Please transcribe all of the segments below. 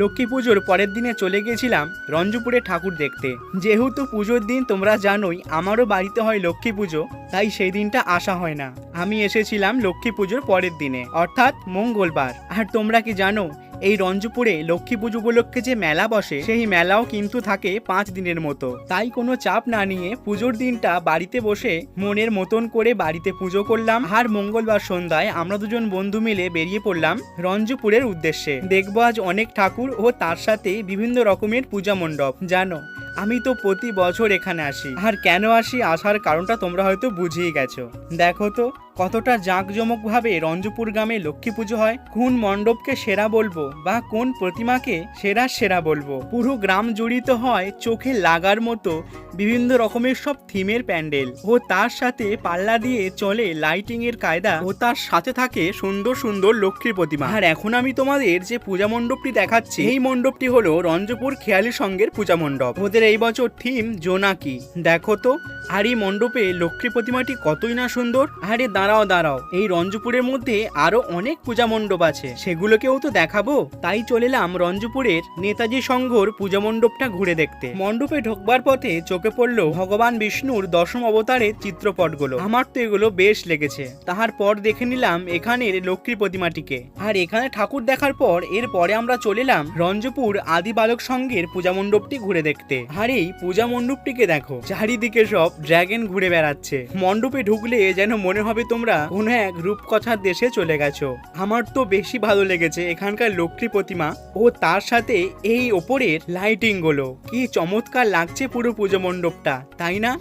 লক্ষ্মী পুজোর পরের দিনে চলে গেছিলাম রঞ্জপুরে ঠাকুর দেখতে। যেহেতু পুজোর দিন তোমরা জানোই আমারও বাড়িতে হয় লক্ষ্মী পুজো, তাই সেই দিনটা আসা হয় না। আমি এসেছিলাম লক্ষ্মী পুজোর পরের দিনে, অর্থাৎ মঙ্গলবার। আর তোমরা কি জানো এই রঞ্জপুরে লক্ষ্মী পুজো উপলক্ষে যে মেলা বসে সেই মেলাও কিন্তু থাকে 5 দিনের মতো। তাই কোনো চাপ না নিয়ে পুজোর দিনটা বাড়িতে বসে মনের মতন করে বাড়িতে পুজো করলাম। আর মঙ্গলবার সন্ধ্যায় আমরা দুজন বন্ধু মিলে বেরিয়ে পড়লাম রঞ্জপুরের উদ্দেশ্যে। দেখবো আজ অনেক ঠাকুর ও তার সাথে বিভিন্ন রকমের পূজা মণ্ডপ। জানো আমি তো প্রতি বছর এখানে আসি, আর কেন আসি আসার কারণটা তোমরা হয়তো বুঝেই গেছো। দেখো তো কতটা জাঁকজমকভাবে রঞ্জপুর গ্রামে লক্ষ্মী পুজো হয়। কোন মণ্ডপকে সেরা বলবো বা কোন প্রতিমাকে সেরা বলবো, পুরো গ্রাম জড়িত হয় চোখে লাগার মতো বিভিন্ন রকমের সব থিমের প্যান্ডেল, ও তার সাথে পাল্লা দিয়ে চলে লাইটিং এর কায়দা, ও তার সাথে থাকে সুন্দর সুন্দর লক্ষ্মীর প্রতিমা। আর এখন আমি তোমাদের যে পূজা মণ্ডপটি দেখাচ্ছি এই মণ্ডপটি হলো রঞ্জপুর খেয়ালি সংঘের পূজা মণ্ডপ। ওদের এই বছর থিম জোনাকি। দেখো তো আর এই মণ্ডপে লক্ষ্মী প্রতিমাটি কতই না সুন্দর। আরে দাঁড়াও, এই রঞ্জপুরের মধ্যে আরো অনেক পূজা মণ্ডপ আছে, সেগুলোকেও তো দেখাবো। তাই চলে এলাম রঞ্জপুরের নেতাজি সংঘর পূজা মণ্ডপটা ঘুরে দেখতে। মণ্ডপে ঢোকবার পথে চোখে পড়লো ভগবান বিষ্ণুর দশম অবতারের চিত্রপটগুলো। আমার তো এগুলো বেশ লেগেছে। তাহার পর দেখে নিলাম এখানের লক্ষ্মীর প্রতিমাটিকে। আর এখানে ঠাকুর দেখার পর এরপরে আমরা চলে এলাম রঞ্জপুর আদি বালক সংঘের পূজা মণ্ডপটি ঘুরে দেখতে। আর এই পূজা মণ্ডপটিকে দেখো, চারিদিকে সব ড্রাগন ঘুরে বেড়াচ্ছে। মণ্ডপে ঢুকলে যেন মনে হবে তোমরা কোনো এক রূপকথার দেশে চলে গেছো। আমার তো বেশি ভালো লেগেছে এখানকার লক্ষ্মী প্রতিমা ও তার সাথে এই ওপরের লাইটিং গুলো। কি চমৎকার লাগছে পুরো পুজো মণ্ডপটা, তাই না?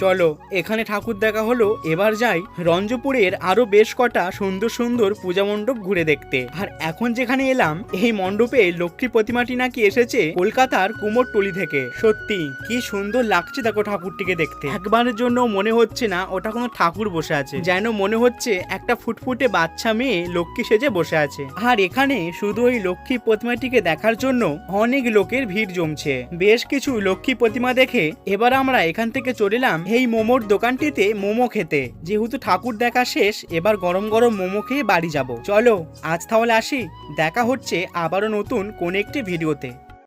চলো এখানে ঠাকুর দেখা হলো, এবার যাই রঞ্জপুরের আরো বেশ কটা সুন্দর সুন্দর পূজা মণ্ডপ ঘুরে দেখতে। আর এখন যেখানে এলাম এই মণ্ডপে লক্ষ্মী প্রতিমাটি নাকি এসেছে কলকাতার কুমোরটুলি থেকে। সত্যি কি সুন্দর লাগছে দেখো ঠাকুরটিকে দেখতে। একবারের জন্য মনে হচ্ছে না ওটা কোনো ঠাকুর বসে আছে, যেন মনে হচ্ছে একটা ফুটফুটে বাচ্চা মেয়ে লক্ষ্মী সেজে বসে আছে। আর এখানে শুধু ওই লক্ষ্মী প্রতিমাটিকে দেখার জন্য অনেক লোকের ভিড় জমছে। বেশ কিছু লক্ষ্মী প্রতিমা দেখে এবার আমরা এখান থেকে চলে এলাম এই মোমোর দোকানটিতে মোমো খেতে। যেহেতু ঠাকুর দেখা শেষ, এবার গরম গরম মোমো খেয়ে বাড়ি যাব। চলো আজ তাহলে আসি, দেখা হচ্ছে আবারও নতুন কোন একটি ভিডিওতে।